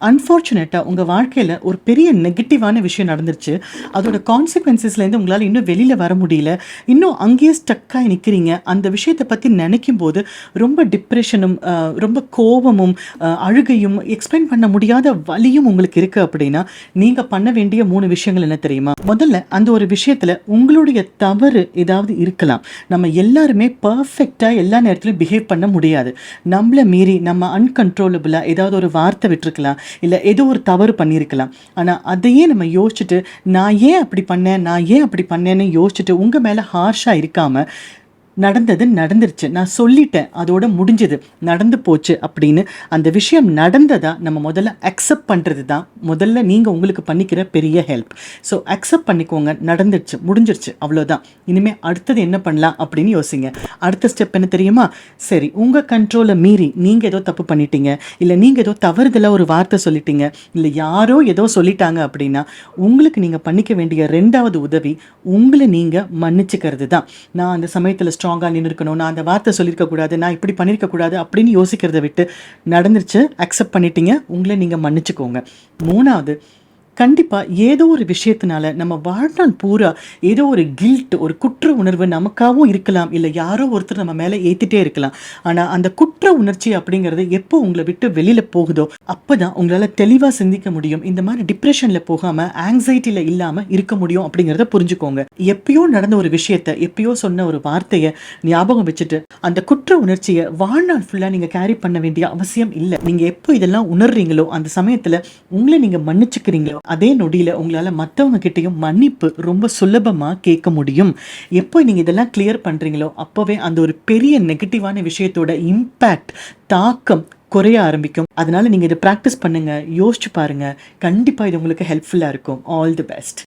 அன்ஃபார்ச்சுனேட்டாக உங்கள் வாழ்க்கையில் ஒரு பெரிய நெகட்டிவான விஷயம் நடந்துருச்சு. அதோட கான்சிக்வன்சஸ்லேருந்து உங்களால் இன்னும் வெளியில் வர முடியல. இன்னும் அங்கேயே ஸ்டக்காகி நிற்கிறீங்க. அந்த விஷயத்தை பற்றி நினைக்கும் போது ரொம்ப டிப்ரெஷனும் ரொம்ப கோபமும் அழுகையும் எக்ஸ்பிளைன் பண்ண முடியாத வலியும் உங்களுக்கு இருக்குது அப்படின்னா நீங்கள் பண்ண வேண்டிய 3 விஷயங்கள் என்ன தெரியுமா? முதல்ல அந்த ஒரு விஷயத்தில் உங்களுடைய தவறு ஏதாவது இருக்கலாம். நம்ம எல்லாருமே பர்ஃபெக்டாக எல்லா நேரத்திலும் பிஹேவ் பண்ண முடியாது. நம்மளை மீறி நம்ம அன்கன்ட்ரோலபிளாக ஏதாவது ஒரு வார்த்தை விட்டுருக்கலாம், இல்லை ஏதோ ஒரு தவறு பண்ணியிருக்கலாம். ஆனால் அதையே நம்ம யோசிச்சுட்டு நான் ஏன் அப்படி பண்ணேன்னு யோசிச்சுட்டு உங்கள் மேலே ஹார்ஷாக இருக்காமல் நடந்தது நடந்துருச்சு, நான் சொல்லிட்டேன், அதோட முடிஞ்சது, நடந்து போச்சு அப்படின்னு அந்த விஷயம் நடந்ததா நம்ம முதல்ல அக்செப்ட் பண்ணுறது தான் முதல்ல நீங்கள் உங்களுக்கு பண்ணிக்கிற பெரிய ஹெல்ப். ஸோ அக்செப்ட் பண்ணிக்கோங்க, நடந்துருச்சு, முடிஞ்சிருச்சு, அவ்வளோதான். இனிமேல் அடுத்தது என்ன பண்ணலாம் அப்படின்னு யோசிங்க. அடுத்த ஸ்டெப் என்ன தெரியுமா? சரி, உங்கள் கண்ட்ரோலை மீறி நீங்கள் ஏதோ தப்பு பண்ணிட்டீங்க, இல்லை நீங்கள் ஏதோ தவறுதலாக ஒரு வார்த்தை சொல்லிட்டீங்க, இல்லை யாரோ ஏதோ சொல்லிட்டாங்க அப்படின்னா உங்களுக்கு நீங்கள் பண்ணிக்க வேண்டிய 2வது உதவி உங்களை நீங்கள் மன்னிச்சுக்கிறது தான். நான் அந்த சமயத்தில் ஸ்ட்ராங்காக நின்று இருக்கணும், நான் அந்த வார்த்தை சொல்லியிருக்கக்கூடாது, நான் இப்படி பண்ணியிருக்கக்கூடாது அப்படின்னு யோசிக்கிறத விட்டு நடந்துருச்சு, அக்செப்ட் பண்ணிட்டீங்க, உங்களை நீங்கள் மன்னிச்சுக்கோங்க. 3வது, கண்டிப்பாக ஏதோ ஒரு விஷயத்தினால நம்ம வாழ்நாள் பூரா ஏதோ ஒரு கில்ட், ஒரு குற்ற உணர்வு நமக்காகவும் இருக்கலாம், இல்லை யாரோ ஒருத்தர் நம்ம மேலே ஏற்றிட்டே இருக்கலாம். ஆனால் அந்த குற்ற உணர்ச்சி அப்படிங்கிறது எப்போ உங்களை விட்டு வெளியில் போகுதோ அப்போ தான் உங்களால் தெளிவாக சிந்திக்க முடியும். இந்த மாதிரி டிப்ரெஷனில் போகாமல் ஆங்ஸைட்டியில் இல்லாமல் இருக்க முடியும் அப்படிங்கிறத புரிஞ்சுக்கோங்க. எப்பயோ நடந்த ஒரு விஷயத்தை, எப்பயோ சொன்ன ஒரு வார்த்தையை ஞாபகம் வச்சுட்டு அந்த குற்ற உணர்ச்சியை வாழ்நாள் ஃபுல்லாக நீங்கள் கேரி பண்ண வேண்டிய அவசியம் இல்லை. நீங்கள் எப்போ இதெல்லாம் உணர்றீங்களோ அந்த சமயத்தில் உங்களை நீங்கள் மன்னிச்சுக்கிறீங்களோ அதே நொடியில் உங்களால் மற்றவங்க கிட்டையும் மன்னிப்பு ரொம்ப சுலபமாக கேட்க முடியும். எப்போ நீங்கள் இதெல்லாம் கிளியர் பண்ணுறீங்களோ அப்போவே அந்த ஒரு பெரிய நெகட்டிவான விஷயத்தோட இம்பேக்ட், தாக்கம் குறைய ஆரம்பிக்கும். அதனால நீங்கள் இதை ப்ராக்டிஸ் பண்ணுங்கள், யோசிச்சு பாருங்கள். கண்டிப்பாக இது உங்களுக்கு ஹெல்ப்ஃபுல்லாக இருக்கும். All the best.